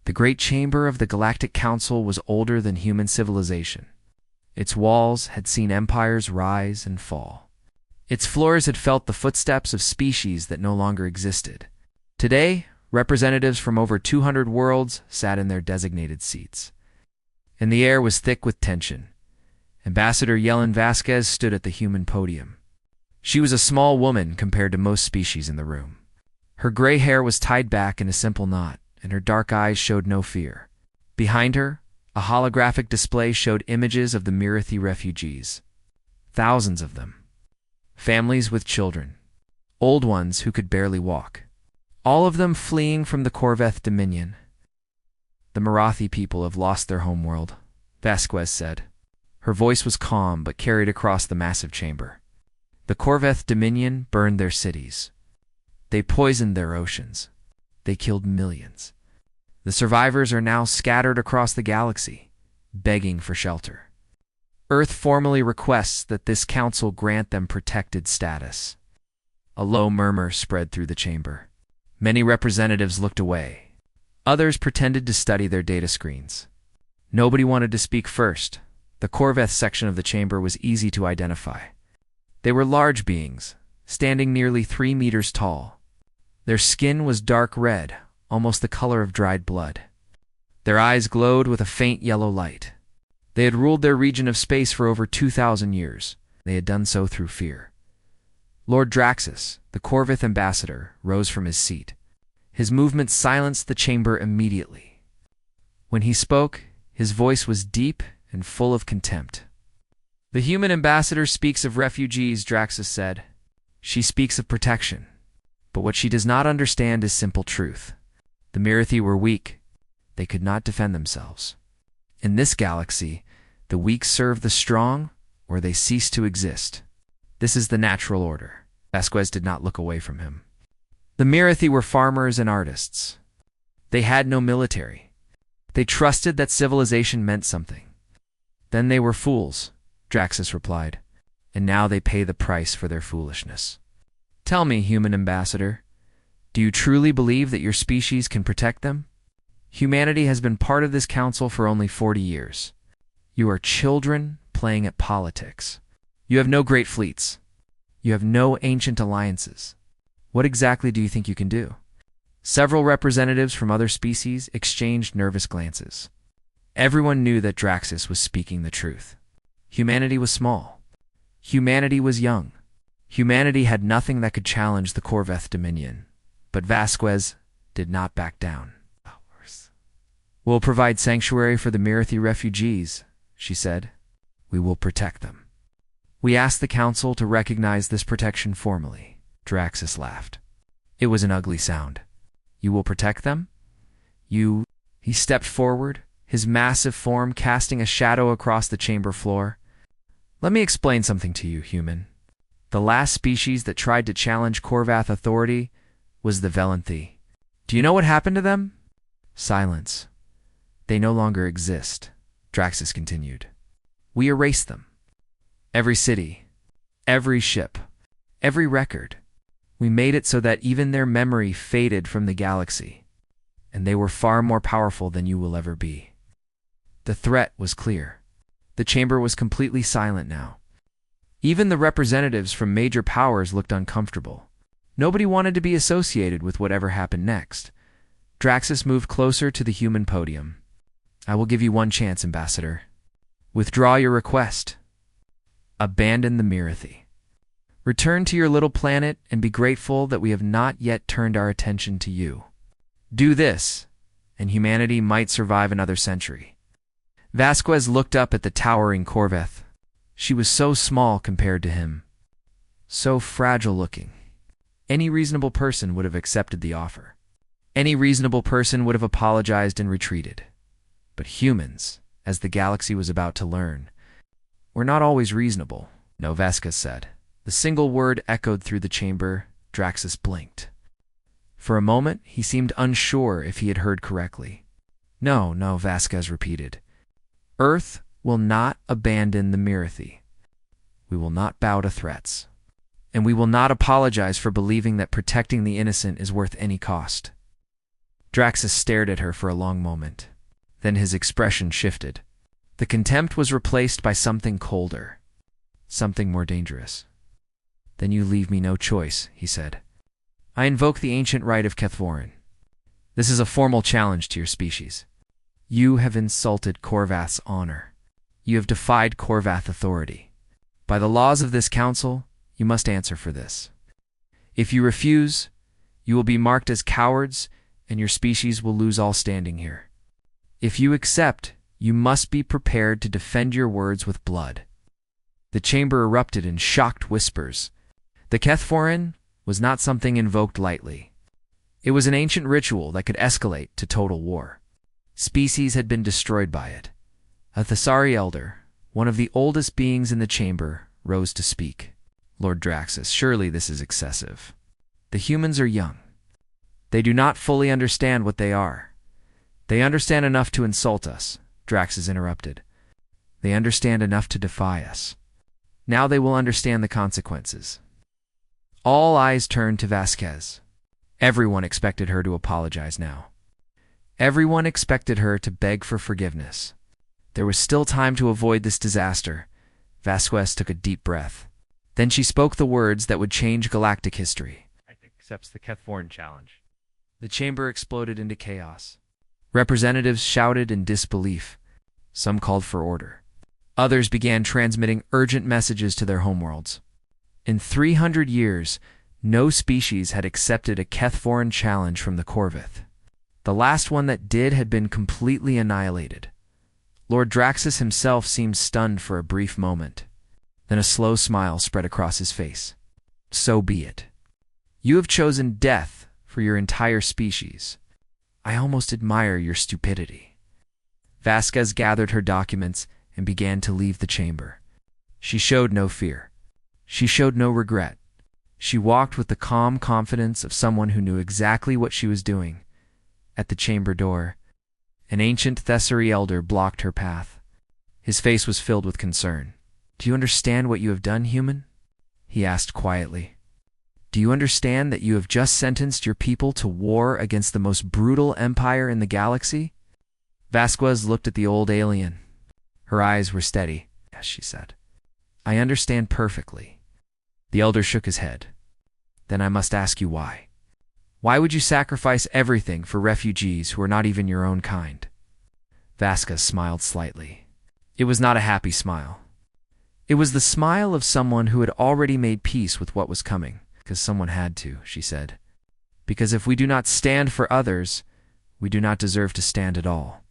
The great chamber of the Galactic Council was older than human civilization. Its walls had seen empires rise and fall. Its floors had felt the footsteps of species that no longer existed. Today, representatives from over 200 worlds sat in their designated seats. And the air was thick with tension. Ambassador Yelena Vasquez stood at the human podium. She was a small woman compared to most species in the room. Her gray hair was tied back in a simple knot, and her dark eyes showed no fear. Behind her, a holographic display showed images of the Mirathi refugees. Thousands of them. Families with children. Old ones who could barely walk. All of them fleeing from the Corveth Dominion. The Mirathi people have lost their homeworld, Vasquez said. Her voice was calm but carried across the massive chamber. The Corveth Dominion burned their cities. They poisoned their oceans. They killed millions. The survivors are now scattered across the galaxy, begging for shelter. Earth formally requests that this council grant them protected status. A low murmur spread through the chamber. Many representatives looked away. Others pretended to study their data screens. Nobody wanted to speak first. The Corveth section of the chamber was easy to identify. They were large beings, standing nearly 3 meters tall. Their skin was dark red, almost the color of dried blood. Their eyes glowed with a faint yellow light. They had ruled their region of space for over 2,000 years. They had done so through fear. Lord Draxus, the Corveth ambassador, rose from his seat. His movement silenced the chamber immediately. When he spoke, his voice was deep and full of contempt. The human ambassador speaks of refugees, Draxus said. She speaks of protection. But what she does not understand is simple truth. The Mirathi were weak. They could not defend themselves. In this galaxy, the weak serve the strong, or they cease to exist. This is the natural order. Vasquez did not look away from him. The Mirathi were farmers and artists. They had no military. They trusted that civilization meant something. Then they were fools, Draxus replied, and now they pay the price for their foolishness. Tell me, human ambassador, do you truly believe that your species can protect them? Humanity has been part of this council for only 40 years. You are children playing at politics. You have no great fleets. You have no ancient alliances. What exactly do you think you can do? Several representatives from other species exchanged nervous glances. Everyone knew that Draxus was speaking the truth. Humanity was small. Humanity was young. Humanity had nothing that could challenge the Corveth Dominion. But Vasquez did not back down. We'll provide sanctuary for the Mirathi refugees, she said. We will protect them. We ask the council to recognize this protection formally. Draxus laughed. It was an ugly sound. You will protect them? You... He stepped forward, his massive form casting a shadow across the chamber floor. Let me explain something to you, human. The last species that tried to challenge Corvath authority was the Velanthi. Do you know what happened to them? Silence. They no longer exist, Draxus continued. We erased them. Every city, every ship, every record. We made it so that even their memory faded from the galaxy, and they were far more powerful than you will ever be. The threat was clear. The chamber was completely silent now. Even the representatives from major powers looked uncomfortable. Nobody wanted to be associated with whatever happened next. Draxus moved closer to the human podium. I will give you one chance, Ambassador. Withdraw your request. Abandon the Mirathi. Return to your little planet and be grateful that we have not yet turned our attention to you. Do this, and humanity might survive another century. Vasquez looked up at the towering Corveth. She was so small compared to him. So fragile-looking. Any reasonable person would have accepted the offer. Any reasonable person would have apologized and retreated. But humans, as the galaxy was about to learn, were not always reasonable, no, Vasquez said. The single word echoed through the chamber. Draxus blinked. For a moment, he seemed unsure if he had heard correctly. No, Vasquez repeated. Earth will not abandon the Mirathi. We will not bow to threats. And we will not apologize for believing that protecting the innocent is worth any cost. Draxus stared at her for a long moment. Then his expression shifted. The contempt was replaced by something colder, something more dangerous. "Then you leave me no choice," he said. "I invoke the ancient right of Kethvorin. This is a formal challenge to your species. You have insulted Korvath's honor. You have defied Korvath authority. By the laws of this council, you must answer for this. If you refuse, you will be marked as cowards, and your species will lose all standing here. If you accept, you must be prepared to defend your words with blood." The chamber erupted in shocked whispers. The Kethvorin was not something invoked lightly. It was an ancient ritual that could escalate to total war. Species had been destroyed by it. A Thessari elder, one of the oldest beings in the chamber, rose to speak. "Lord Draxus, surely this is excessive. The humans are young. They do not fully understand what they are. They understand enough to insult us," Draxus interrupted. "They understand enough to defy us. Now they will understand the consequences." All eyes turned to Vasquez. Everyone expected her to apologize now. Everyone expected her to beg for forgiveness. There was still time to avoid this disaster. Vasquez took a deep breath. Then she spoke the words that would change galactic history. "I accept the Kethvorin challenge." The chamber exploded into chaos. Representatives shouted in disbelief. Some called for order. Others began transmitting urgent messages to their homeworlds. In 300 years, no species had accepted a Kethvorin challenge from the Korvath. The last one that did had been completely annihilated. Lord Draxus himself seemed stunned for a brief moment. Then a slow smile spread across his face. "So be it. You have chosen death for your entire species. I almost admire your stupidity." Vasquez gathered her documents and began to leave the chamber. She showed no fear. She showed no regret. She walked with the calm confidence of someone who knew exactly what she was doing. At the chamber door, an ancient Thessari elder blocked her path. His face was filled with concern. "Do you understand what you have done, human?" he asked quietly. "Do you understand that you have just sentenced your people to war against the most brutal empire in the galaxy?" Vasquez looked at the old alien. Her eyes were steady. "Yes," she said. "I understand perfectly." The elder shook his head. "Then I must ask you why. Why would you sacrifice everything for refugees who are not even your own kind?" Vasquez smiled slightly. It was not a happy smile. It was the smile of someone who had already made peace with what was coming. "Because someone had to," she said. "Because if we do not stand for others, we do not deserve to stand at all."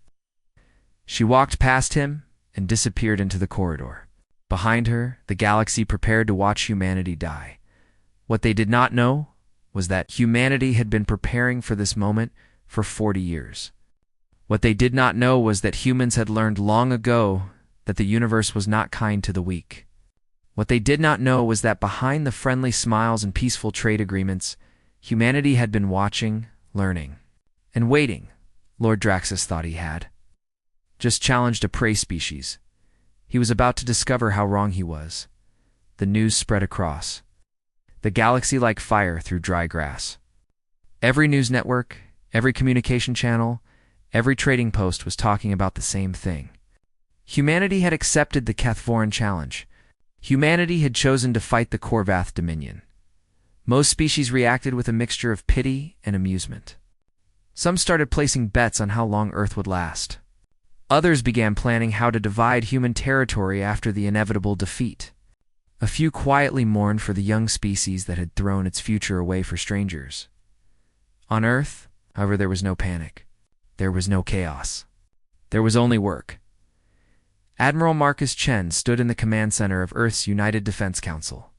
She walked past him and disappeared into the corridor. Behind her, the galaxy prepared to watch humanity die. What they did not know was that humanity had been preparing for this moment for 40 years. What they did not know was that humans had learned long ago that the universe was not kind to the weak. What they did not know was that behind the friendly smiles and peaceful trade agreements, humanity had been watching, learning, and waiting. Lord Draxus thought he had just challenged a prey species. He was about to discover how wrong he was. The news spread across the galaxy like fire through dry grass. Every news network, every communication channel, every trading post was talking about the same thing. Humanity had accepted the Kethvorin challenge. Humanity had chosen to fight the Korvath Dominion. Most species reacted with a mixture of pity and amusement. Some started placing bets on how long Earth would last. Others began planning how to divide human territory after the inevitable defeat. A few quietly mourned for the young species that had thrown its future away for strangers. On Earth, however, there was no panic. There was no chaos. There was only work. Admiral Marcus Chen stood in the command center of Earth's United Defense Council.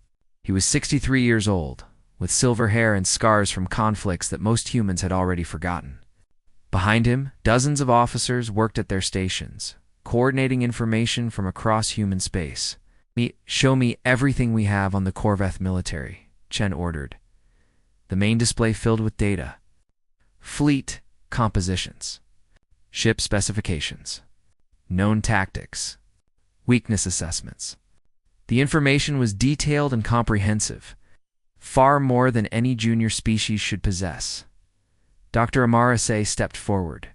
He was 63 years old, with silver hair and scars from conflicts that most humans had already forgotten. Behind him, dozens of officers worked at their stations, coordinating information from across human space. "Show me everything we have on the Korvath military," Chen ordered. The main display filled with data. Fleet compositions, ship specifications, known tactics, weakness assessments. The information was detailed and comprehensive, far more than any junior species should possess. Dr. Amarase stepped forward.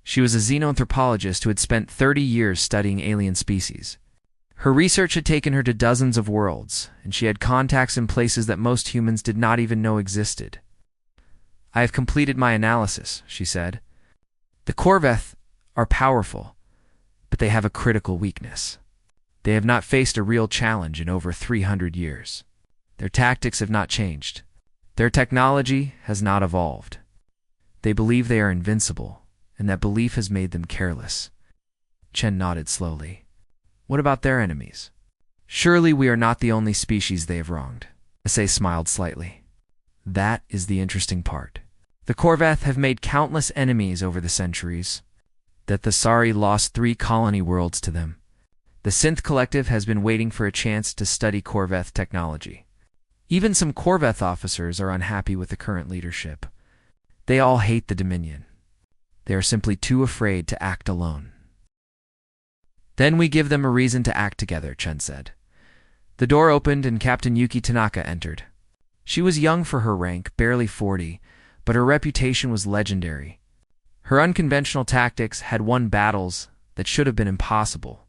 She was a xenoanthropologist who had spent 30 years studying alien species. Her research had taken her to dozens of worlds, and she had contacts in places that most humans did not even know existed. "I have completed my analysis," she said. "The Corveth are powerful, but they have a critical weakness. They have not faced a real challenge in over 300 years. Their tactics have not changed. Their technology has not evolved. They believe they are invincible, and that belief has made them careless." Chen nodded slowly. "What about their enemies? Surely we are not the only species they have wronged." Asay smiled slightly. "That is the interesting part. The Corveth have made countless enemies over the centuries. That the Sari lost 3 colony worlds to them. The Synth Collective has been waiting for a chance to study Corveth technology. Even some Corveth officers are unhappy with the current leadership. They all hate the Dominion. They are simply too afraid to act alone." "Then we give them a reason to act together," Chen said. The door opened and Captain Yuki Tanaka entered. She was young for her rank, barely 40, but her reputation was legendary. Her unconventional tactics had won battles that should have been impossible.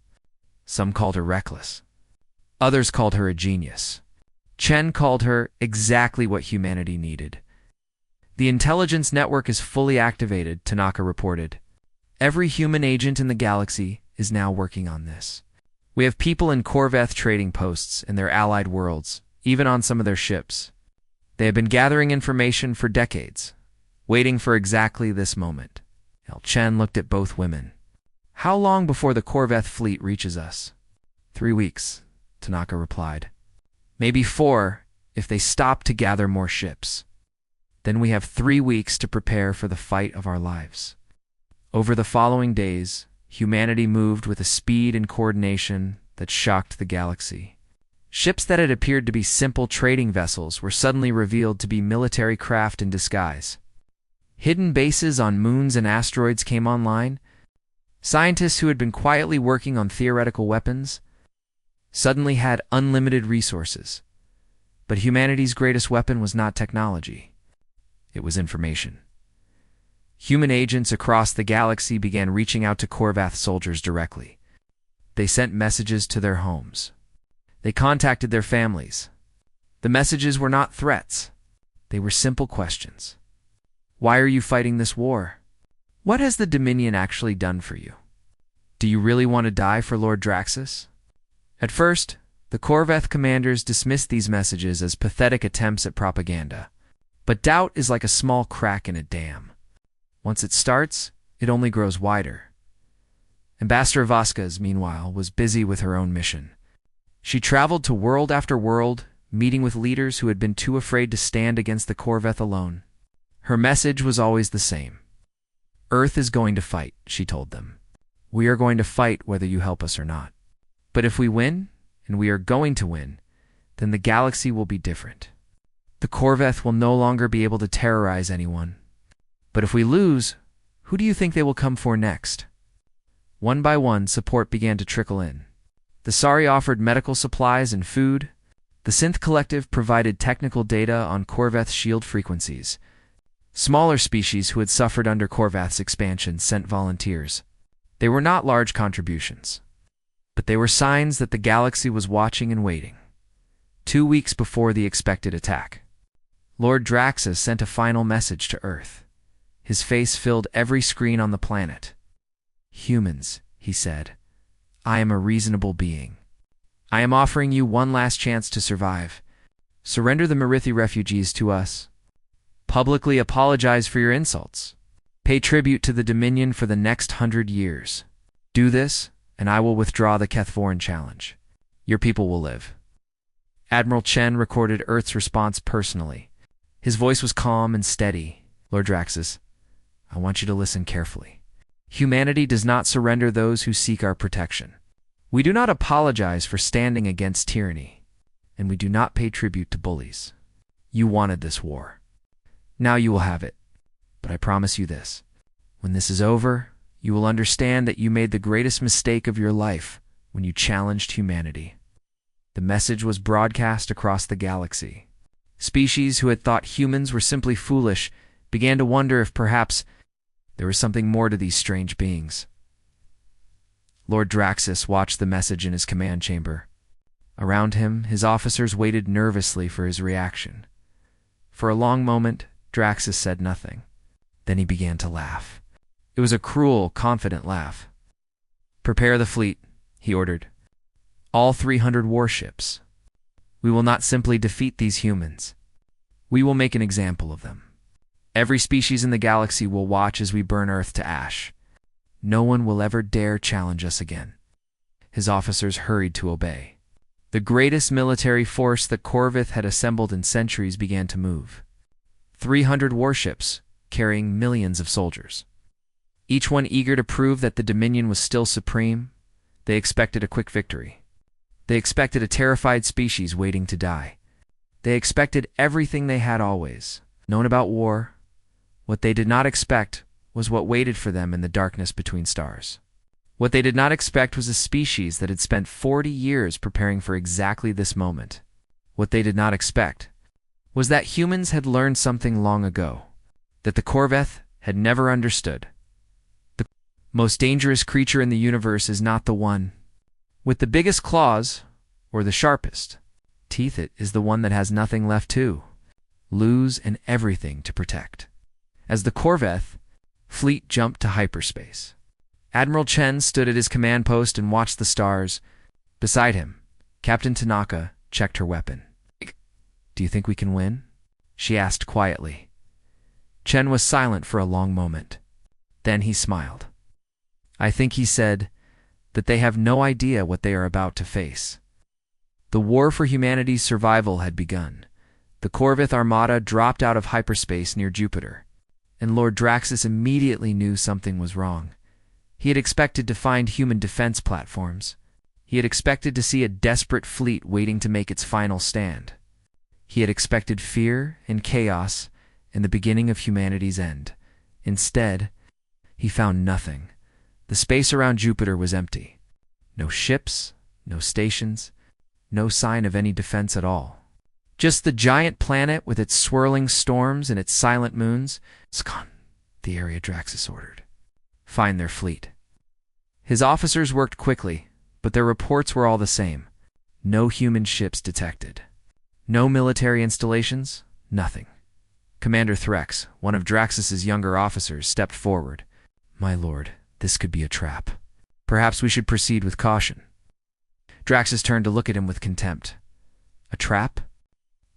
Some called her reckless. Others called her a genius. Chen called her exactly what humanity needed. "The intelligence network is fully activated," Tanaka reported. "Every human agent in the galaxy is now working on this. We have people in Corveth trading posts in their allied worlds, even on some of their ships. They have been gathering information for decades, waiting for exactly this moment." Chen looked at both women. "How long before the Corveth fleet reaches us?" 3 weeks, Tanaka replied. "Maybe 4 if they stop to gather more ships. Then we have 3 weeks to prepare for the fight of our lives." Over the following days, humanity moved with a speed and coordination that shocked the galaxy. Ships that had appeared to be simple trading vessels were suddenly revealed to be military craft in disguise. Hidden bases on moons and asteroids came online. Scientists who had been quietly working on theoretical weapons suddenly had unlimited resources. But humanity's greatest weapon was not technology. It was information. Human agents across the galaxy began reaching out to Corveth soldiers directly. They sent messages to their homes. They contacted their families. The messages were not threats. They were simple questions. "Why are you fighting this war? What has the Dominion actually done for you? Do you really want to die for Lord Draxus?" At first, the Corveth commanders dismissed these messages as pathetic attempts at propaganda. But doubt is like a small crack in a dam. Once it starts, it only grows wider. Ambassador Vasquez, meanwhile, was busy with her own mission. She traveled to world after world, meeting with leaders who had been too afraid to stand against the Corveth alone. Her message was always the same. "Earth is going to fight," she told them. "We are going to fight whether you help us or not. But if we win, and we are going to win, then the galaxy will be different. The Corveth will no longer be able to terrorize anyone. But if we lose, who do you think they will come for next?" One by one, support began to trickle in. The Sari offered medical supplies and food. The Synth Collective provided technical data on Corveth's shield frequencies. Smaller species who had suffered under Corveth's expansion sent volunteers. They were not large contributions, but they were signs that the galaxy was watching and waiting. 2 weeks before the expected attack, Lord Draxus sent a final message to Earth. His face filled every screen on the planet. "Humans," he said, "I am a reasonable being. I am offering you one last chance to survive. Surrender the Merithi refugees to us. Publicly apologize for your insults. Pay tribute to the Dominion for the next 100 years. Do this, and I will withdraw the Kethvoran challenge. Your people will live." Admiral Chen recorded Earth's response personally. His voice was calm and steady. "Lord Draxus, I want you to listen carefully. Humanity does not surrender those who seek our protection. We do not apologize for standing against tyranny, and we do not pay tribute to bullies. You wanted this war. Now you will have it. But I promise you this. When this is over, you will understand that you made the greatest mistake of your life when you challenged humanity." The message was broadcast across the galaxy. Species who had thought humans were simply foolish began to wonder if perhaps there was something more to these strange beings. Lord Draxus watched the message in his command chamber. Around him, his officers waited nervously for his reaction. For a long moment, Draxus said nothing. Then he began to laugh. It was a cruel, confident laugh. "Prepare the fleet," he ordered. "All 300 warships. We will not simply defeat these humans. We will make an example of them. Every species in the galaxy will watch as we burn Earth to ash. No one will ever dare challenge us again." His officers hurried to obey. The greatest military force that Corvith had assembled in centuries began to move. 300 warships, carrying millions of soldiers. Each one eager to prove that the Dominion was still supreme. They expected a quick victory. They expected a terrified species waiting to die. They expected everything they had always known about war. What they did not expect was what waited for them in the darkness between stars. What they did not expect was a species that had spent 40 years preparing for exactly this moment. What they did not expect was that humans had learned something long ago, that the Corveth had never understood. The most dangerous creature in the universe is not the one with the biggest claws or the sharpest teeth. It is the one that has nothing left to lose and everything to protect. As the Corveth fleet jumped to hyperspace, Admiral Chen stood at his command post and watched the stars. Beside him, Captain Tanaka checked her weapon. "Do you think we can win?" she asked quietly. Chen was silent for a long moment. Then he smiled. "I think," he said, "that they have no idea what they are about to face." The war for humanity's survival had begun. The Corvith Armada dropped out of hyperspace near Jupiter, and Lord Draxus immediately knew something was wrong. He had expected to find human defense platforms. He had expected to see a desperate fleet waiting to make its final stand. He had expected fear and chaos and the beginning of humanity's end. Instead, he found nothing. The space around Jupiter was empty. No ships, no stations, no sign of any defense at all. Just the giant planet with its swirling storms and its silent moons. "Scan the area," Draxus ordered. "Find their fleet." His officers worked quickly, but their reports were all the same. No human ships detected. No military installations, nothing. Commander Threx, one of Draxus's younger officers, stepped forward. "My lord, this could be a trap. Perhaps we should proceed with caution." Draxus turned to look at him with contempt. "A trap?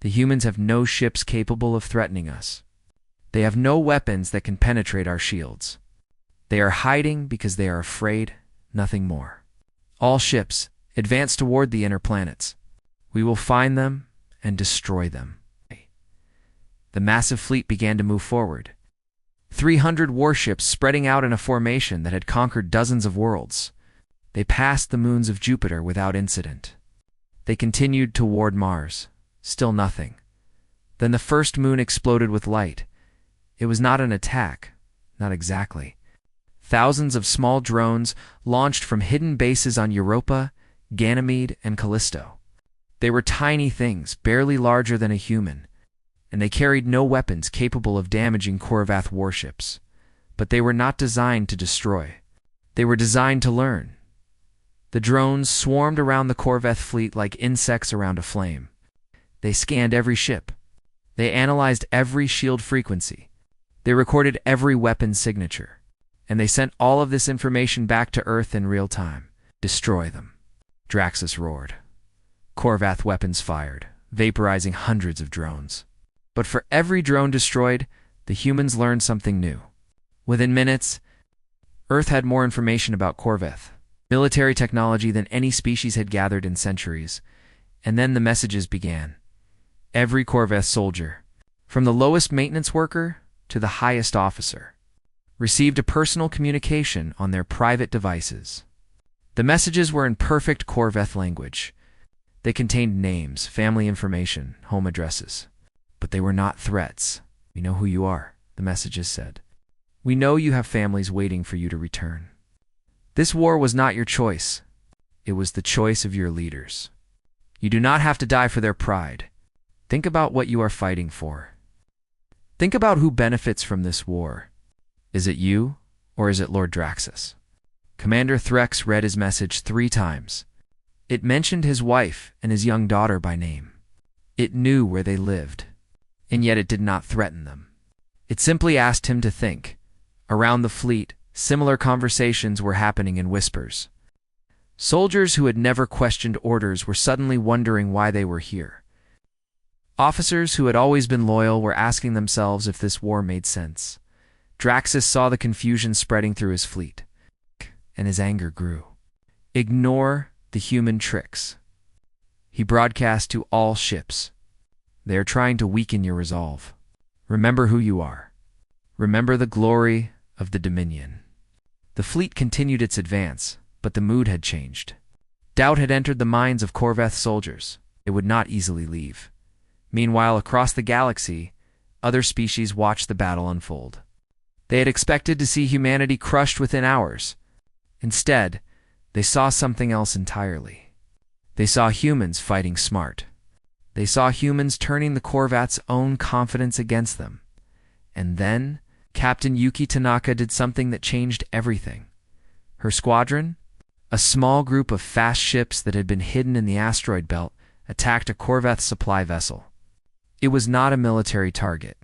The humans have no ships capable of threatening us. They have no weapons that can penetrate our shields. They are hiding because they are afraid, nothing more. All ships, advance toward the inner planets. We will find them and destroy them." The massive fleet began to move forward. 300 warships spreading out in a formation that had conquered dozens of worlds. They passed the moons of Jupiter without incident. They continued toward Mars. Still nothing. Then the first moon exploded with light. It was not an attack, not exactly. Thousands of small drones launched from hidden bases on Europa, Ganymede, and Callisto. They were tiny things, barely larger than a human, and they carried no weapons capable of damaging Corvath warships. But they were not designed to destroy. They were designed to learn. The drones swarmed around the Corveth fleet like insects around a flame. They scanned every ship. They analyzed every shield frequency. They recorded every weapon signature. And they sent all of this information back to Earth in real time. "Destroy them," Draxus roared. Corvath weapons fired, vaporizing hundreds of drones. But for every drone destroyed, the humans learned something new. Within minutes, Earth had more information about Corveth, military technology than any species had gathered in centuries. And then the messages began. Every Corveth soldier, from the lowest maintenance worker to the highest officer, received a personal communication on their private devices. The messages were in perfect Corveth language. They contained names, family information, home addresses. But they were not threats. "We know who you are," the messages said. "We know you have families waiting for you to return. This war was not your choice. It was the choice of your leaders. You do not have to die for their pride. Think about what you are fighting for." Think about who benefits from this war. Is it you, or is it Lord Draxus? Commander Threx read his message 3 times. It mentioned his wife and his young daughter by name. It knew where they lived, and yet it did not threaten them. It simply asked him to think. Around the fleet, similar conversations were happening in whispers. Soldiers who had never questioned orders were suddenly wondering why they were here. Officers who had always been loyal were asking themselves if this war made sense. Draxus saw the confusion spreading through his fleet, and his anger grew. Ignore the human tricks. He broadcast to all ships. They are trying to weaken your resolve. Remember who you are. Remember the glory of the Dominion. The fleet continued its advance, but the mood had changed. Doubt had entered the minds of Corveth soldiers. They would not easily leave. Meanwhile, across the galaxy, other species watched the battle unfold. They had expected to see humanity crushed within hours. Instead, they saw something else entirely. They saw humans fighting smart. They saw humans turning the Corvettes' own confidence against them. And then, Captain Yuki Tanaka did something that changed everything. Her squadron, a small group of fast ships that had been hidden in the asteroid belt, attacked a Corvette supply vessel. It was not a military target.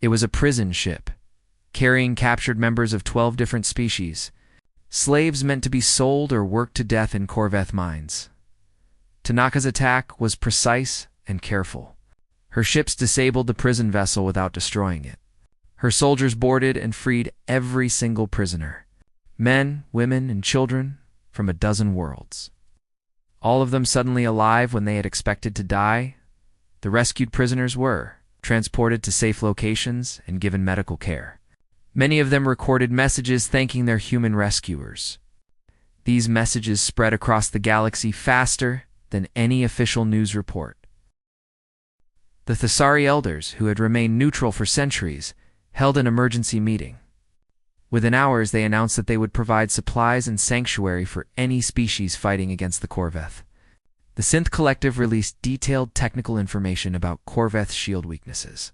It was a prison ship, carrying captured members of 12 different species, slaves meant to be sold or worked to death in Corvette mines. Tanaka's attack was precise and careful. Her ships disabled the prison vessel without destroying it. Her soldiers boarded and freed every single prisoner, men, women, and children from a dozen worlds. All of them suddenly alive when they had expected to die. The rescued prisoners were transported to safe locations and given medical care. Many of them recorded messages thanking their human rescuers. These messages spread across the galaxy faster than any official news report. The Thessari elders, who had remained neutral for centuries, held an emergency meeting. Within hours, they announced that they would provide supplies and sanctuary for any species fighting against the Corveth. The Synth Collective released detailed technical information about Corveth's shield weaknesses.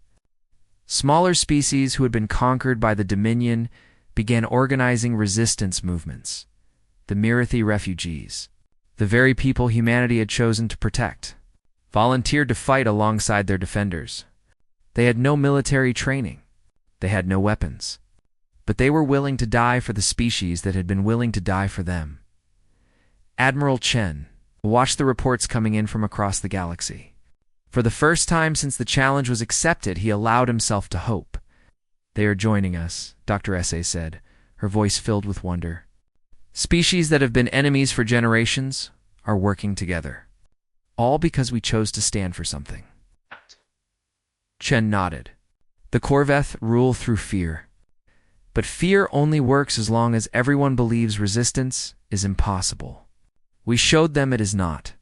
Smaller species who had been conquered by the Dominion began organizing resistance movements. The Mirathi refugees, the very people humanity had chosen to protect, volunteered to fight alongside their defenders. They had no military training. They had no weapons. But they were willing to die for the species that had been willing to die for them. Admiral Chen watched the reports coming in from across the galaxy. For the first time since the challenge was accepted, he allowed himself to hope. "They are joining us," Dr. Essay said, her voice filled with wonder. "Species that have been enemies for generations are working together. All because we chose to stand for something." Chen nodded. The Corveth rule through fear. But fear only works as long as everyone believes resistance is impossible. We showed them it is not.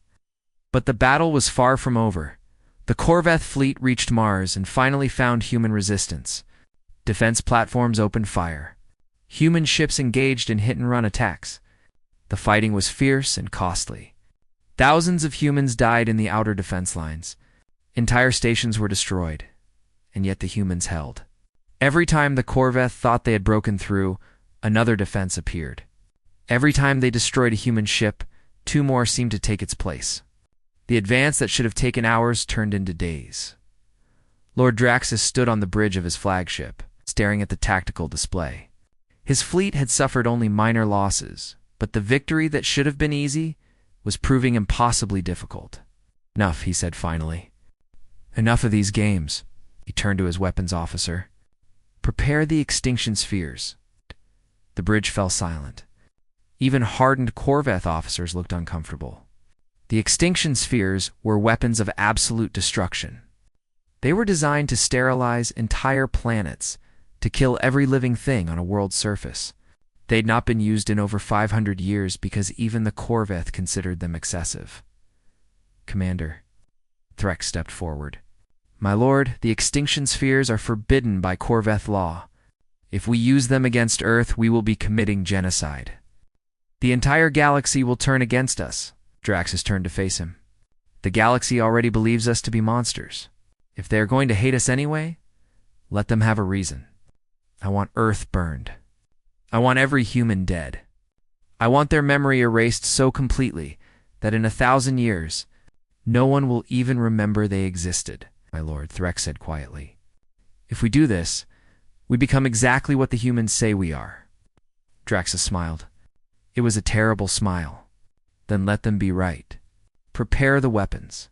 But the battle was far from over. The Corveth fleet reached Mars and finally found human resistance. Defense platforms opened fire. Human ships engaged in hit-and-run attacks. The fighting was fierce and costly. Thousands of humans died in the outer defense lines. Entire stations were destroyed, and yet the humans held. Every time the Corveth thought they had broken through, another defense appeared. Every time they destroyed a human ship, 2 more seemed to take its place. The advance that should have taken hours turned into days. Lord Draxus stood on the bridge of his flagship, staring at the tactical display. His fleet had suffered only minor losses, but the victory that should have been easy was proving impossibly difficult. "Enough," he said finally. "Enough of these games." He turned to his weapons officer. "Prepare the extinction spheres." The bridge fell silent. Even hardened Corveth officers looked uncomfortable. The extinction spheres were weapons of absolute destruction. They were designed to sterilize entire planets, to kill every living thing on a world's surface. They'd not been used in over 500 years because even the Corveth considered them excessive. "Commander," Threx stepped forward. "My lord, the extinction spheres are forbidden by Corveth law. If we use them against Earth, we will be committing genocide. The entire galaxy will turn against us." Draxus turned to face him. "The galaxy already believes us to be monsters. If they are going to hate us anyway, Let them have a reason. I want Earth burned. I want every human dead. I want their memory erased so completely that in 1,000 years, no one will even remember they existed, my lord, Threx said quietly. If we do this, we become exactly what the humans say we are. Draxus smiled. It was a terrible smile. Then let them be right. Prepare the weapons.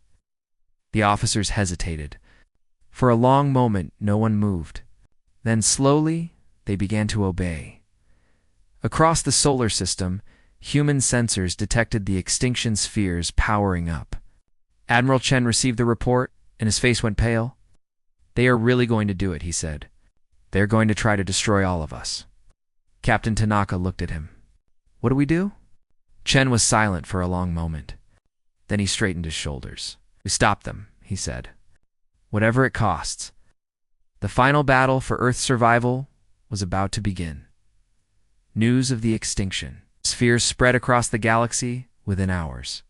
The officers hesitated. For a long moment, no one moved. Then slowly, they began to obey. Across the solar system, human sensors detected the extinction spheres powering up. Admiral Chen received the report, and his face went pale. They are really going to do it, he said. They're going to try to destroy all of us. Captain Tanaka looked at him. What do we do? Chen was silent for a long moment. Then he straightened his shoulders. We stop them, he said. Whatever it costs. The final battle for Earth's survival was about to begin. News of the extinction. Spheres spread across the galaxy within hours.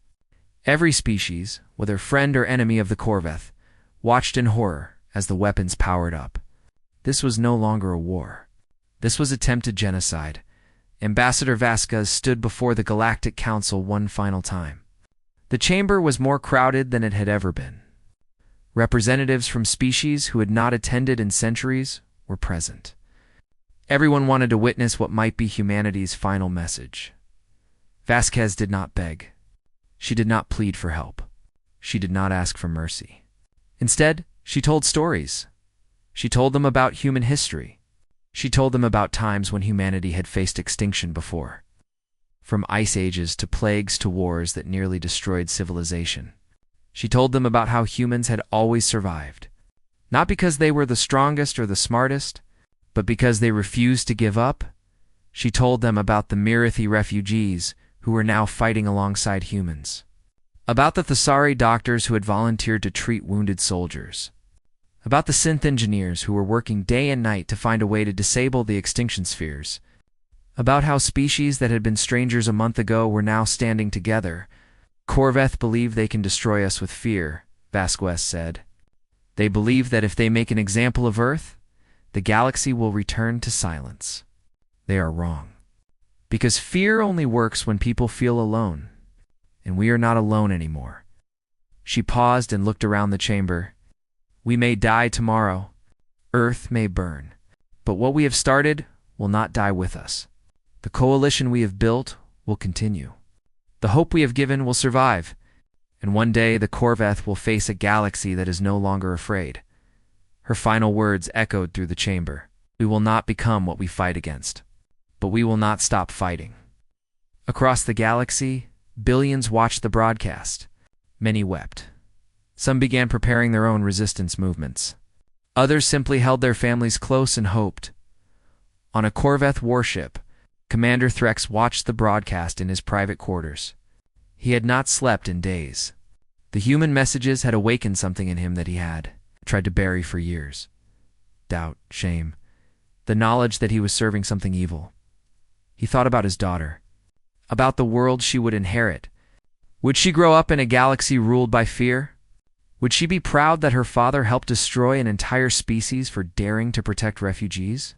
Every species, whether friend or enemy of the Corveth, watched in horror as the weapons powered up. This was no longer a war. This was attempted genocide. Ambassador Vasquez stood before the Galactic Council one final time. The chamber was more crowded than it had ever been. Representatives from species who had not attended in centuries were present. Everyone wanted to witness what might be humanity's final message. Vasquez did not beg. She did not plead for help. She did not ask for mercy. Instead, she told stories. She told them about human history. She told them about times when humanity had faced extinction before. From ice ages to plagues to wars that nearly destroyed civilization. She told them about how humans had always survived. Not because they were the strongest or the smartest, but because they refused to give up. She told them about the Mirithi refugees who were now fighting alongside humans. About the Thesari doctors who had volunteered to treat wounded soldiers. About the synth engineers who were working day and night to find a way to disable the extinction spheres. About how species that had been strangers a month ago were now standing together. Corveth believe they can destroy us with fear, Vasquez said. They believe that if they make an example of Earth, the galaxy will return to silence. They are wrong. Because fear only works when people feel alone, and we are not alone anymore. She paused and looked around the chamber. We may die tomorrow. Earth may burn. But what we have started will not die with us. The coalition we have built will continue. The hope we have given will survive, and one day the Corveth will face a galaxy that is no longer afraid. Her final words echoed through the chamber. We will not become what we fight against, but we will not stop fighting. Across the galaxy, billions watched the broadcast. Many wept. Some began preparing their own resistance movements. Others simply held their families close and hoped. On a Corveth warship, Commander Threx watched the broadcast in his private quarters. He had not slept in days. The human messages had awakened something in him that he had tried to bury for years. Doubt, shame, the knowledge that he was serving something evil. He thought about his daughter, about the world she would inherit. Would she grow up in a galaxy ruled by fear? Would she be proud that her father helped destroy an entire species for daring to protect refugees?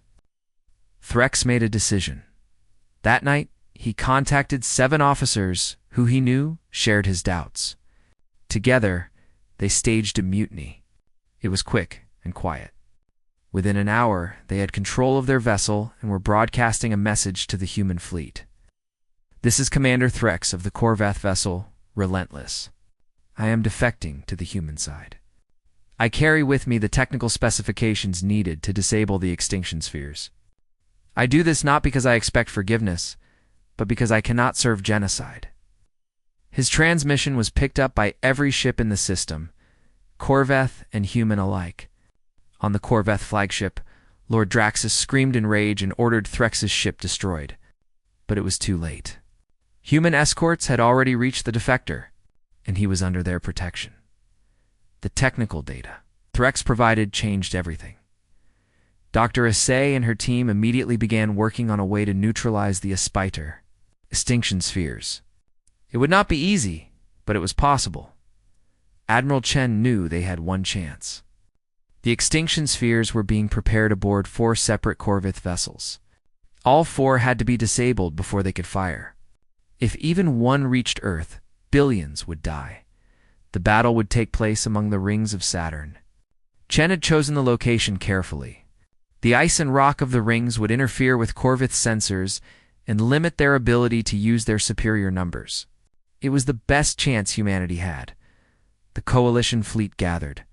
Threx made a decision. That night, he contacted 7 officers who he knew shared his doubts. Together, they staged a mutiny. It was quick and quiet. Within an hour, they had control of their vessel and were broadcasting a message to the human fleet. This is Commander Threx of the Corveth vessel, Relentless. I am defecting to the human side. I carry with me the technical specifications needed to disable the extinction spheres. I do this not because I expect forgiveness, but because I cannot serve genocide. His transmission was picked up by every ship in the system, Corveth and human alike. On the Corveth flagship, Lord Draxus screamed in rage and ordered Threx's ship destroyed. But it was too late. Human escorts had already reached the defector, and he was under their protection. The technical data Threx provided changed everything. Dr. Assay and her team immediately began working on a way to neutralize the Aspiter, extinction spheres. It would not be easy, but it was possible. Admiral Chen knew they had one chance. The extinction spheres were being prepared aboard 4 separate Corvith vessels. All 4 had to be disabled before they could fire. If even one reached Earth, billions would die. The battle would take place among the rings of Saturn. Chen had chosen the location carefully. The ice and rock of the rings would interfere with Corvith's sensors and limit their ability to use their superior numbers. It was the best chance humanity had. The Coalition fleet gathered.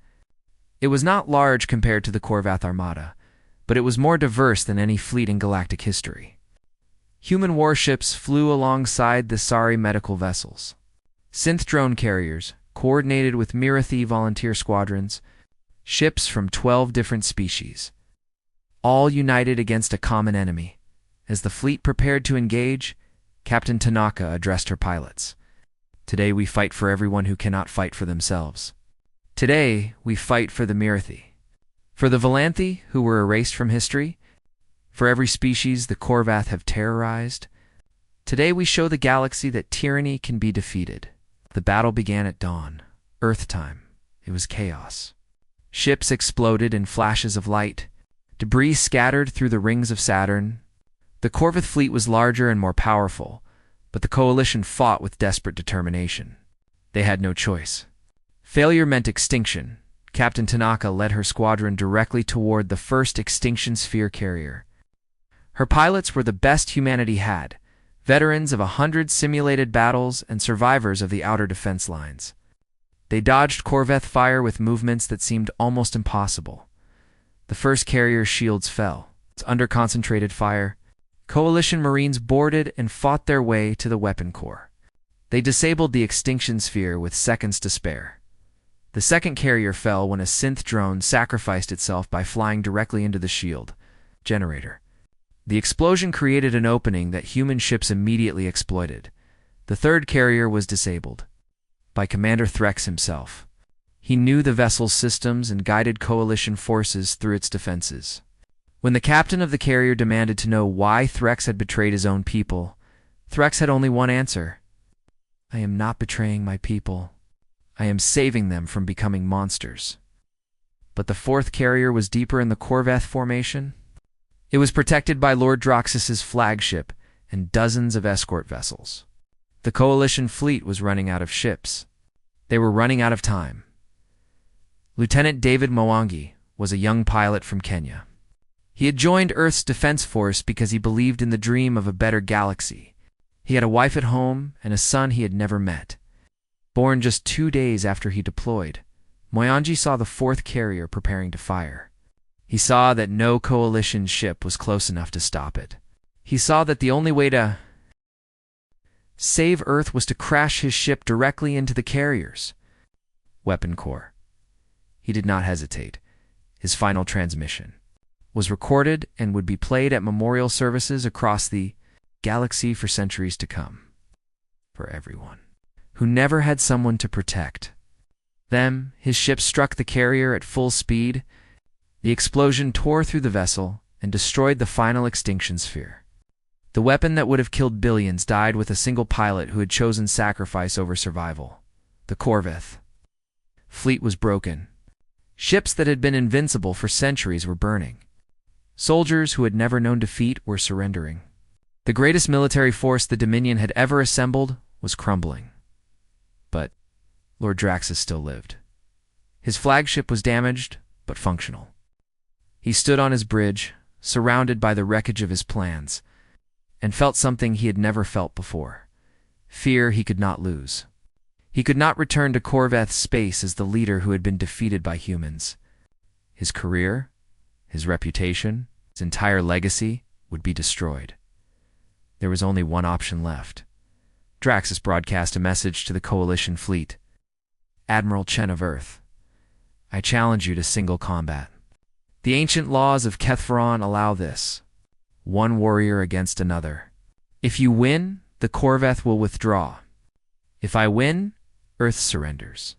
It was not large compared to the Corvath Armada, but it was more diverse than any fleet in galactic history. Human warships flew alongside the Sari medical vessels. Synth drone carriers, coordinated with Mirathi volunteer squadrons, ships from 12 different species, all united against a common enemy. As the fleet prepared to engage, Captain Tanaka addressed her pilots. Today we fight for everyone who cannot fight for themselves. Today we fight for the Mirathi, for the Valanthi who were erased from history, for every species the Corvath have terrorized. Today we show the galaxy that tyranny can be defeated. The battle began at dawn, Earth time. It was chaos. Ships exploded in flashes of light. Debris scattered through the rings of Saturn. The Corvith fleet was larger and more powerful, but the Coalition fought with desperate determination. They had no choice. Failure meant extinction. Captain Tanaka led her squadron directly toward the first extinction sphere carrier. Her pilots were the best humanity had, veterans of 100 simulated battles and survivors of the outer defense lines. They dodged Corveth fire with movements that seemed almost impossible. The first carrier's shields fell. Under concentrated fire, Coalition Marines boarded and fought their way to the weapon core. They disabled the extinction sphere with seconds to spare. The second carrier fell when a synth drone sacrificed itself by flying directly into the shield generator. The explosion created an opening that human ships immediately exploited. The third carrier was disabled by Commander Threx himself. He knew the vessel's systems and guided Coalition forces through its defenses. When the captain of the carrier demanded to know why Threx had betrayed his own people, Threx had only one answer. I am not betraying my people. I am saving them from becoming monsters. But the fourth carrier was deeper in the Corveth formation. It was protected by Lord Droxus's flagship and dozens of escort vessels. The Coalition fleet was running out of ships. They were running out of time. Lieutenant David Mwangi was a young pilot from Kenya. He had joined Earth's Defense Force because he believed in the dream of a better galaxy. He had a wife at home and a son he had never met. Born just 2 days after he deployed, Mwangi saw the fourth carrier preparing to fire. He saw that no Coalition ship was close enough to stop it. He saw that the only way to save Earth was to crash his ship directly into the carrier's weapon core. He did not hesitate. His final transmission was recorded and would be played at memorial services across the galaxy for centuries to come. For everyone who never had someone to protect them, his ship struck the carrier at full speed. The explosion tore through the vessel and destroyed the final extinction sphere. The weapon that would have killed billions died with a single pilot who had chosen sacrifice over survival. The Corveth fleet was broken. Ships that had been invincible for centuries were burning. Soldiers who had never known defeat were surrendering. The greatest military force the Dominion had ever assembled was crumbling. But Lord Draxus still lived. His flagship was damaged, but functional. He stood on his bridge, surrounded by the wreckage of his plans, and felt something he had never felt before. Fear he could not lose. He could not return to Corveth space as the leader who had been defeated by humans. His career, his reputation, his entire legacy would be destroyed. There was only one option left. Draxus broadcast a message to the Coalition fleet. Admiral Chen of Earth, I challenge you to single combat. The ancient laws of Kethferon allow this. One warrior against another. If you win, the Corveth will withdraw. If I win, Earth surrenders.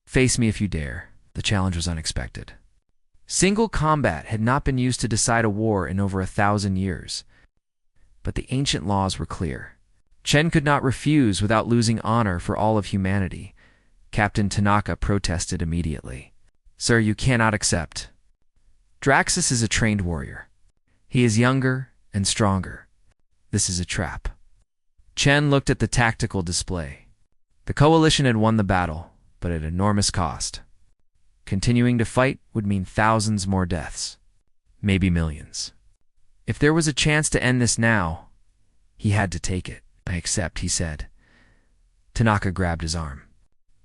Face me if you dare. The challenge was unexpected. Single combat had not been used to decide a war in over 1,000 years. But the ancient laws were clear. Chen could not refuse without losing honor for all of humanity. Captain Tanaka protested immediately. Sir, you cannot accept. Draxus is a trained warrior. He is younger and stronger. This is a trap. Chen looked at the tactical display. The coalition had won the battle, but at enormous cost. Continuing to fight would mean thousands more deaths, maybe millions. If there was a chance to end this now, he had to take it. I accept, he said. Tanaka grabbed his arm.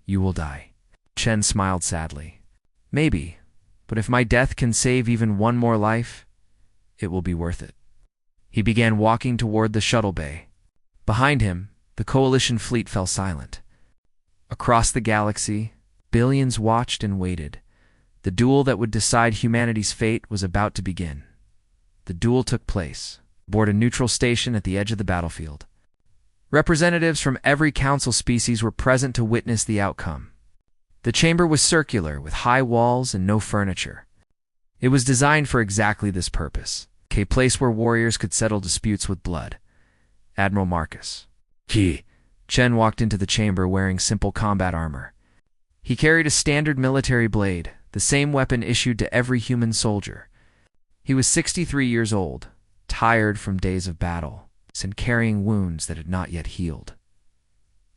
You will die. Chen smiled sadly. Maybe, but if my death can save even one more life, it will be worth it. He began walking toward the shuttle bay. Behind him, the coalition fleet fell silent. Across the galaxy, billions watched and waited. The duel that would decide humanity's fate was about to begin. The duel took place aboard a neutral station at the edge of the battlefield. Representatives from every council species were present to witness the outcome. The chamber was circular, with high walls and no furniture. It was designed for exactly this purpose, a place where warriors could settle disputes with blood. Admiral Marcus. Chen walked into the chamber wearing simple combat armor. He carried a standard military blade, the same weapon issued to every human soldier. He was 63 years old, tired from days of battle, and carrying wounds that had not yet healed.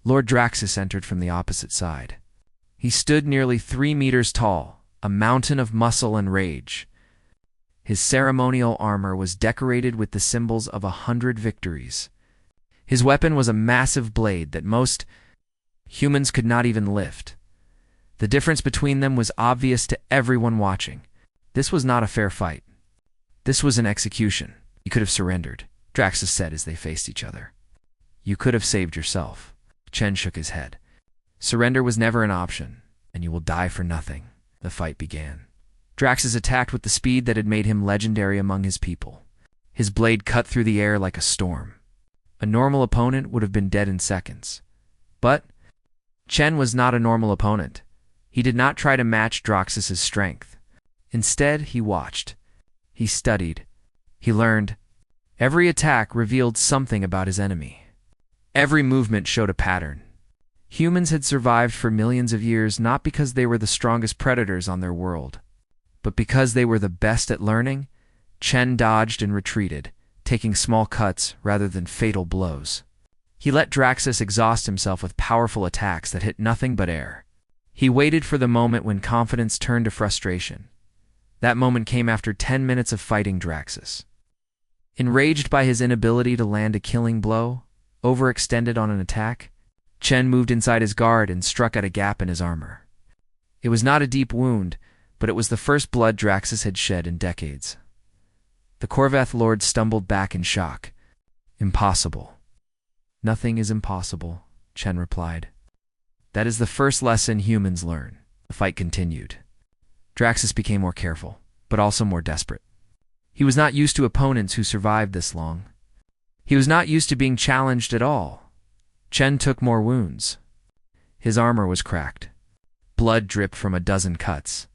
Lord Draxus entered from the opposite side. He stood nearly 3 meters tall, a mountain of muscle and rage. His ceremonial armor was decorated with the symbols of 100 victories. His weapon was a massive blade that most humans could not even lift. The difference between them was obvious to everyone watching. This was not a fair fight. This was an execution. You could have surrendered, Draxus said as they faced each other. You could have saved yourself. Chen shook his head. Surrender was never an option, and you will die for nothing. The fight began. Draxus attacked with the speed that had made him legendary among his people. His blade cut through the air like a storm. A normal opponent would have been dead in seconds. But Chen was not a normal opponent. He did not try to match Draxus's strength. Instead, he watched. He studied. He learned. Every attack revealed something about his enemy. Every movement showed a pattern. Humans had survived for millions of years not because they were the strongest predators on their world, but because they were the best at learning. Chen dodged and retreated, taking small cuts rather than fatal blows. He let Draxus exhaust himself with powerful attacks that hit nothing but air. He waited for the moment when confidence turned to frustration. That moment came after 10 minutes of fighting Draxus. Enraged by his inability to land a killing blow, overextended on an attack, Chen moved inside his guard and struck at a gap in his armor. It was not a deep wound, but it was the first blood Draxus had shed in decades. The Corveth Lord stumbled back in shock. Impossible. Nothing is impossible, Chen replied. That is the first lesson humans learn. The fight continued. Draxus became more careful, but also more desperate. He was not used to opponents who survived this long. He was not used to being challenged at all. Chen took more wounds. His armor was cracked. Blood dripped from a dozen cuts.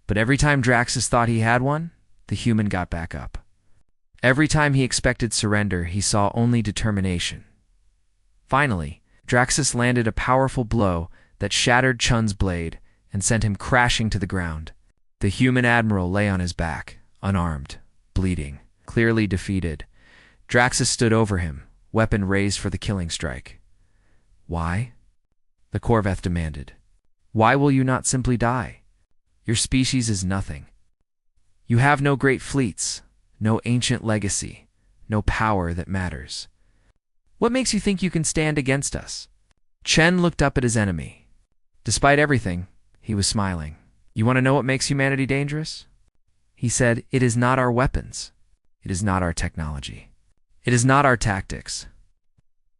But every time Draxus thought he had one, the human got back up. Every time he expected surrender, he saw only determination. Finally, Draxus landed a powerful blow that shattered Chen's blade and sent him crashing to the ground. The human admiral lay on his back, unarmed, bleeding, clearly defeated. Draxus stood over him, weapon raised for the killing strike. Why? The Corveth demanded. Why will you not simply die? Your species is nothing. You have no great fleets, no ancient legacy, no power that matters. What makes you think you can stand against us? Chen looked up at his enemy. Despite everything, he was smiling. You want to know what makes humanity dangerous? He said, it is not our weapons. It is not our technology. It is not our tactics.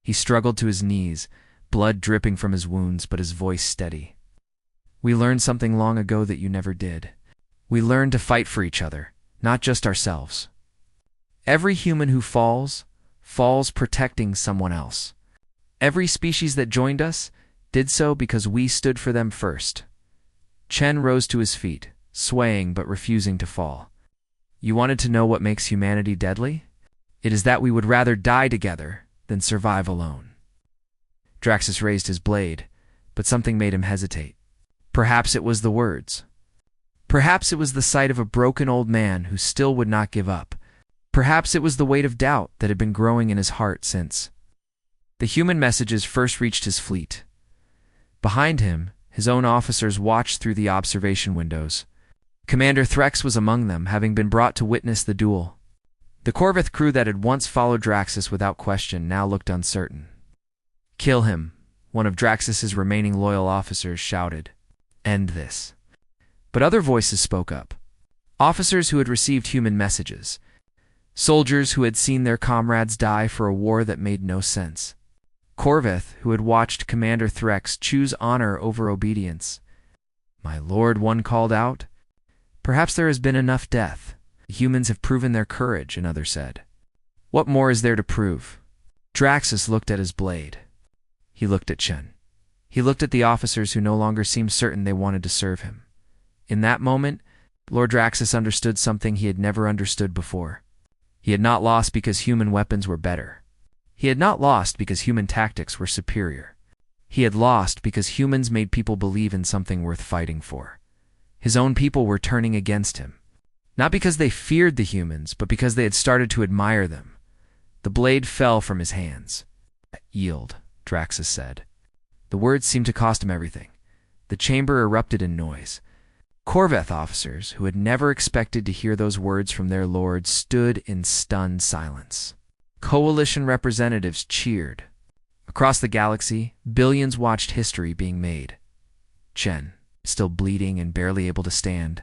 He struggled to his knees, blood dripping from his wounds, but his voice steady. We learned something long ago that you never did. We learned to fight for each other, not just ourselves. Every human who falls protecting someone else. Every species that joined us did so because we stood for them first. Chen rose to his feet, swaying but refusing to fall. You wanted to know what makes humanity deadly? It is that we would rather die together than survive alone. Draxus raised his blade, but something made him hesitate. Perhaps it was the words. Perhaps it was the sight of a broken old man who still would not give up. Perhaps it was the weight of doubt that had been growing in his heart since the human messages first reached his fleet. Behind him, his own officers watched through the observation windows. Commander Threx was among them, having been brought to witness the duel. The Corveth crew that had once followed Draxus without question now looked uncertain. "Kill him," one of Draxus's remaining loyal officers shouted. "End this." But other voices spoke up. Officers who had received human messages. Soldiers who had seen their comrades die for a war that made no sense. Corveth, who had watched Commander Threx choose honor over obedience. "My lord," one called out, "perhaps there has been enough death. The humans have proven their courage," another said. "What more is there to prove?" Draxus looked at his blade. He looked at Chen. He looked at the officers who no longer seemed certain they wanted to serve him. In that moment, Lord Draxus understood something he had never understood before. He had not lost because human weapons were better. He had not lost because human tactics were superior. He had lost because humans made people believe in something worth fighting for. His own people were turning against him. Not because they feared the humans, but because they had started to admire them. The blade fell from his hands. "Yield," Draxus said. The words seemed to cost him everything. The chamber erupted in noise. Corveth officers, who had never expected to hear those words from their lord, stood in stunned silence. Coalition representatives cheered. Across the galaxy, billions watched history being made. Chen, still bleeding and barely able to stand,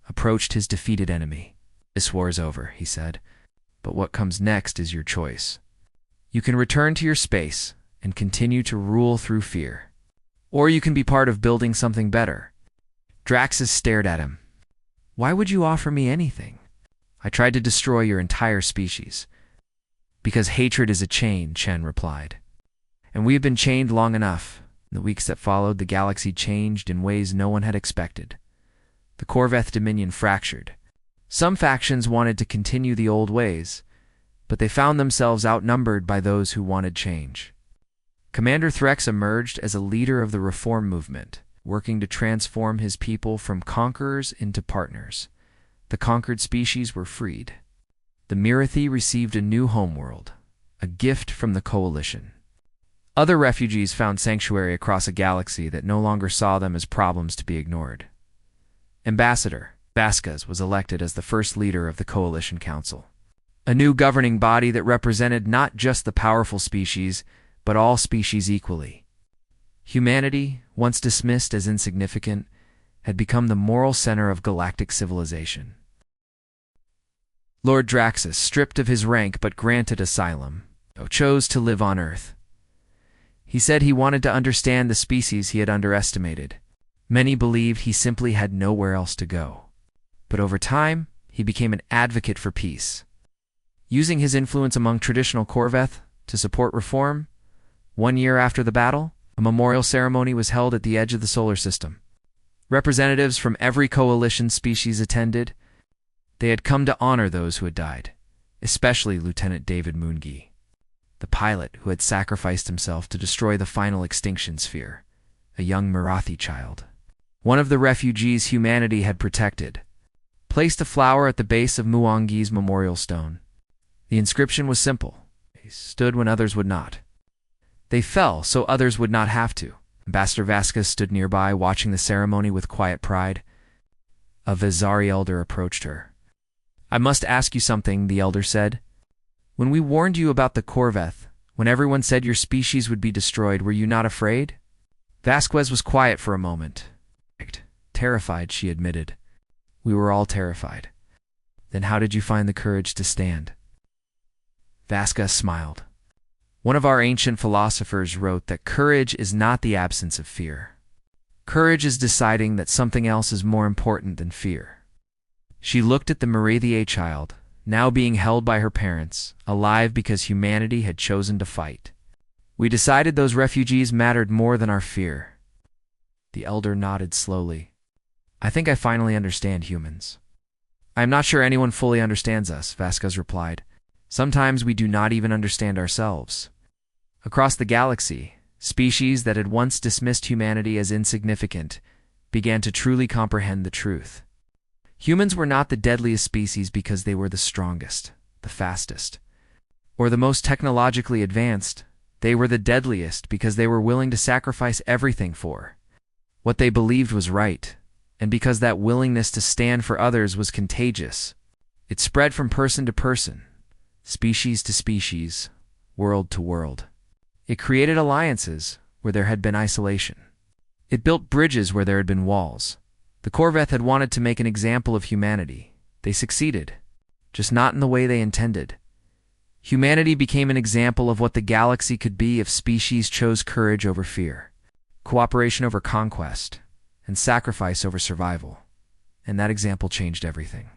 approached his defeated enemy. "This war is over," he said, "but what comes next is your choice. You can return to your space and continue to rule through fear. Or you can be part of building something better." Draxus stared at him. "Why would you offer me anything? I tried to destroy your entire species." "Because hatred is a chain," Chen replied. "And we have been chained long enough." In the weeks that followed, the galaxy changed in ways no one had expected. The Corveth Dominion fractured. Some factions wanted to continue the old ways, but they found themselves outnumbered by those who wanted change. Commander Threx emerged as a leader of the reform movement, working to transform his people from conquerors into partners. The conquered species were freed. The Mirathi received a new homeworld, a gift from the Coalition. Other refugees found sanctuary across a galaxy that no longer saw them as problems to be ignored. Ambassador Vasquez was elected as the first leader of the Coalition Council, a new governing body that represented not just the powerful species, but all species equally. Humanity, once dismissed as insignificant, had become the moral center of galactic civilization. Lord Draxus, stripped of his rank but granted asylum, chose to live on Earth. He said he wanted to understand the species he had underestimated. Many believed he simply had nowhere else to go. But over time, he became an advocate for peace. Using his influence among traditional Corveth to support reform, 1 year after the battle, a memorial ceremony was held at the edge of the solar system. Representatives from every coalition species attended. They had come to honor those who had died, especially Lieutenant David Moongi, the pilot who had sacrificed himself to destroy the final extinction sphere, a young Mirathi child. One of the refugees humanity had protected placed a flower at the base of Muongi's memorial stone. The inscription was simple. They stood when others would not. They fell so others would not have to. Ambassador Vasquez stood nearby, watching the ceremony with quiet pride. A Vizari elder approached her. "I must ask you something," the elder said. "When we warned you about the Corveth, when everyone said your species would be destroyed, were you not afraid?" Vasquez was quiet for a moment. "Terrified," she admitted. "We were all terrified." "Then how did you find the courage to stand?" Vasquez smiled. "One of our ancient philosophers wrote that courage is not the absence of fear. Courage is deciding that something else is more important than fear." She looked at the Mirathi child, now being held by her parents, alive because humanity had chosen to fight. "We decided those refugees mattered more than our fear." The elder nodded slowly. "I think I finally understand humans." "I am not sure anyone fully understands us," Vasquez replied. "Sometimes we do not even understand ourselves." Across the galaxy, species that had once dismissed humanity as insignificant began to truly comprehend the truth. Humans were not the deadliest species because they were the strongest, the fastest, or the most technologically advanced. They were the deadliest because they were willing to sacrifice everything for what they believed was right, and because that willingness to stand for others was contagious. It spread from person to person, species to species, world to world. It created alliances where there had been isolation. It built bridges where there had been walls. The Corvette had wanted to make an example of humanity. They succeeded, just not in the way they intended. Humanity became an example of what the galaxy could be if species chose courage over fear, cooperation over conquest, and sacrifice over survival. And that example changed everything.